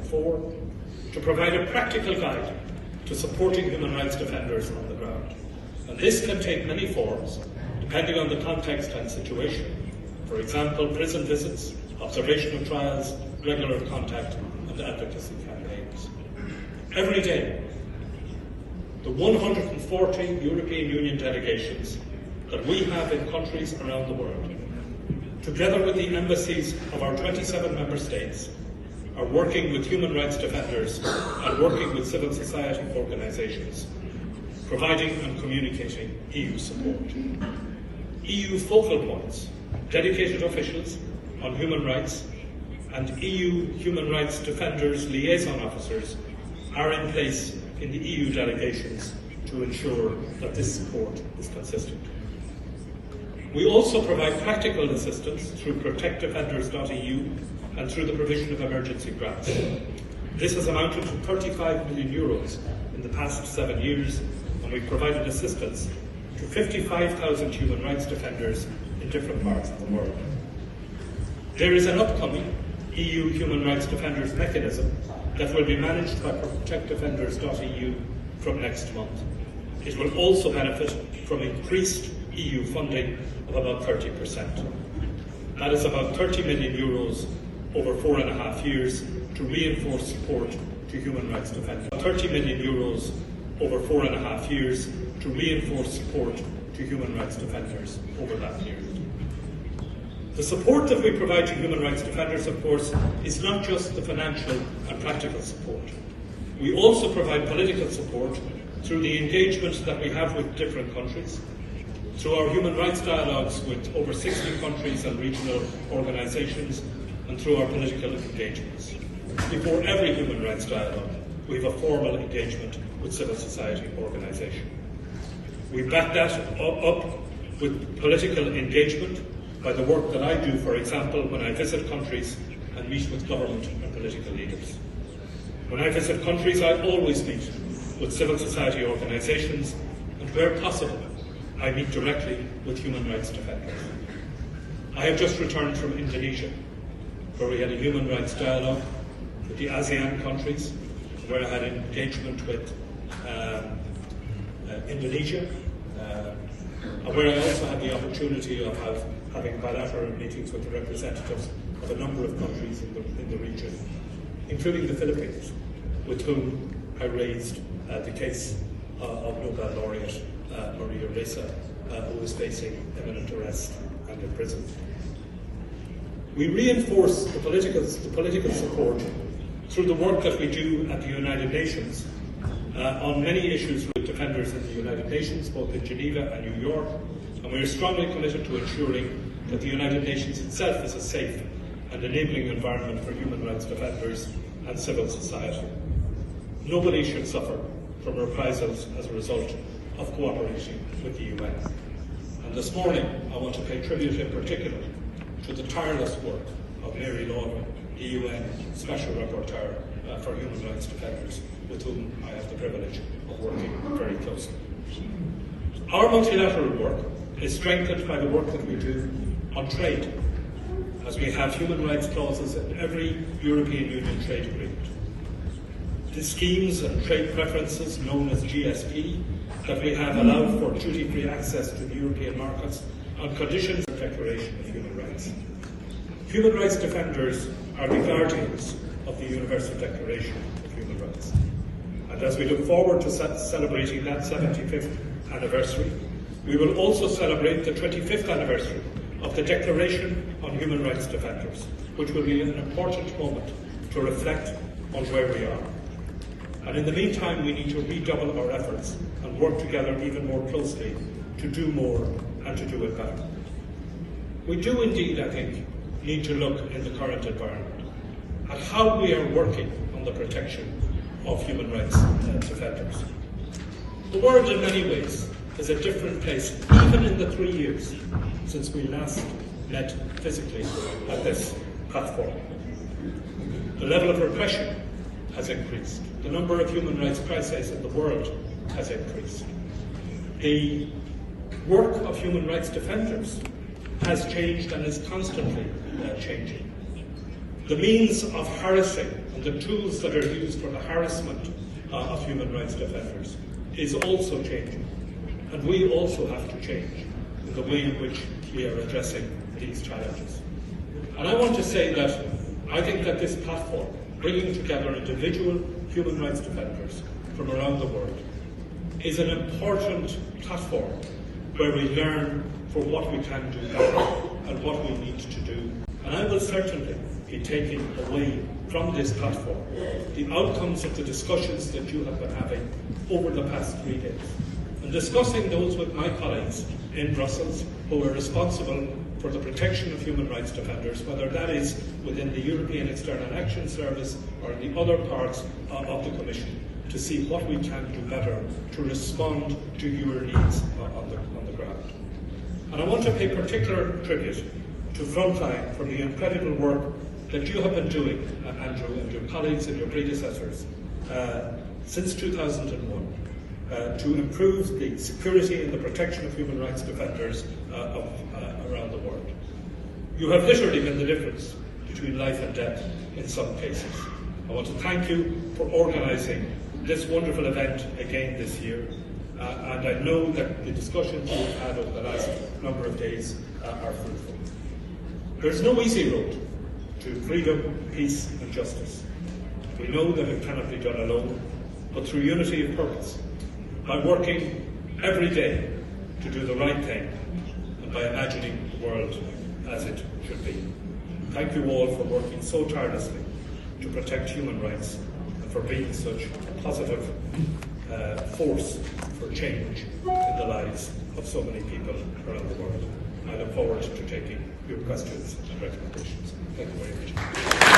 2004 to provide a practical guide to supporting human rights defenders on the ground. And this can take many forms, depending on the context and situation. For example, prison visits, observational trials, regular contact, and advocacy campaigns. Every day, the 140 European Union delegations that we have in countries around the world, together with the embassies of our 27 member states, are working with human rights defenders and working with civil society organisations, providing and communicating EU support. EU focal points, dedicated officials on human rights, and EU human rights defenders liaison officers are in place in the EU delegations to ensure that this support is consistent. We also provide practical assistance through protectdefenders.eu and through the provision of emergency grants. This has amounted to €35 million in the past 7 years, and we've provided assistance to 55,000 human rights defenders in different parts of the world. There is an upcoming EU Human Rights Defenders mechanism that will be managed by protectdefenders.eu from next month. It will also benefit from increased EU funding of about 30%. That is about €30 million over 4.5 years to reinforce support to human rights defenders. €30 million over 4.5 years to reinforce support to human rights defenders over that period. The support that we provide to human rights defenders, of course, is not just the financial and practical support. We also provide political support through the engagement that we have with different countries, through our human rights dialogues with over 60 countries and regional organisations, and through our political engagements. Before every human rights dialogue, we have a formal engagement with civil society organisation. We back that up with political engagement by the work that I do, for example, when I visit countries and meet with government and political leaders. When I visit countries, I always meet with civil society organisations, and where possible, I meet directly with human rights defenders. I have just returned from Indonesia, where we had a human rights dialogue with the ASEAN countries, where I had engagement with Indonesia, and where I also had the opportunity of having bilateral meetings with the representatives of a number of countries in the region, including the Philippines, with whom I raised the case of Nobel laureate Maria Ressa, who is facing imminent arrest and imprisonment. We reinforce the political support through the work that we do at the United Nations on many issues with defenders in the United Nations, both in Geneva and New York, and we are strongly committed to ensuring that the United Nations itself is a safe and enabling environment for human rights defenders and civil society. Nobody should suffer from reprisals as a result of cooperating with the UN. And this morning, I want to pay tribute in particular to the tireless work of Mary Lawler, the UN Special Rapporteur for Human Rights Defenders, with whom I have the privilege of working very closely. Our multilateral work is strengthened by the work that we do on trade, as we have human rights clauses in every European Union trade agreement. The schemes and trade preferences known as GSP that we have allowed for duty-free access to the European markets on conditions of declaration of human rights. Human rights defenders are the guardians of the Universal Declaration of Human Rights. And as we look forward to celebrating that 75th anniversary, we will also celebrate the 25th anniversary of the Declaration on Human Rights Defenders, which will be an important moment to reflect on where we are. And in the meantime, we need to redouble our efforts and work together even more closely to do more and to do it better. We do indeed, I think, need to look in the current environment at how we are working on the protection of human rights defenders. The world in many ways is a different place, even in the 3 years since we last met physically at this platform. The level of repression has increased. The number of human rights crises in the world has increased. The work of human rights defenders has changed and is constantly changing. The means of harassing and the tools that are used for the harassment of human rights defenders is also changing. And we also have to change in the way in which we are addressing these challenges. And I want to say that I think that this platform, bringing together individual human rights defenders from around the world, is an important platform where we learn for what we can do better and what we need to do. And I will certainly be taking away from this platform the outcomes of the discussions that you have been having over the past 3 days, and discussing those with my colleagues in Brussels who are responsible for the protection of human rights defenders, whether that is within the European External Action Service or in the other parts of the Commission, to see what we can do better to respond to your needs on the ground. And I want to pay particular tribute to Frontline for the incredible work that you have been doing, Andrew, and your colleagues and your predecessors, since 2001, to improve the security and the protection of human rights defenders around the world. You have literally been the difference between life and death in some cases. I want to thank you for organising this wonderful event again this year, and I know that the discussions we've had over the last number of days are fruitful. There's no easy road to freedom, peace and justice. We know that it cannot be done alone, but through unity of purpose, by working every day to do the right thing, and by imagining the world as it should be. Thank you all for working so tirelessly to protect human rights and for being such a positive force for change in the lives of so many people around the world. I look forward to taking your questions and recommendations. Thank you very much.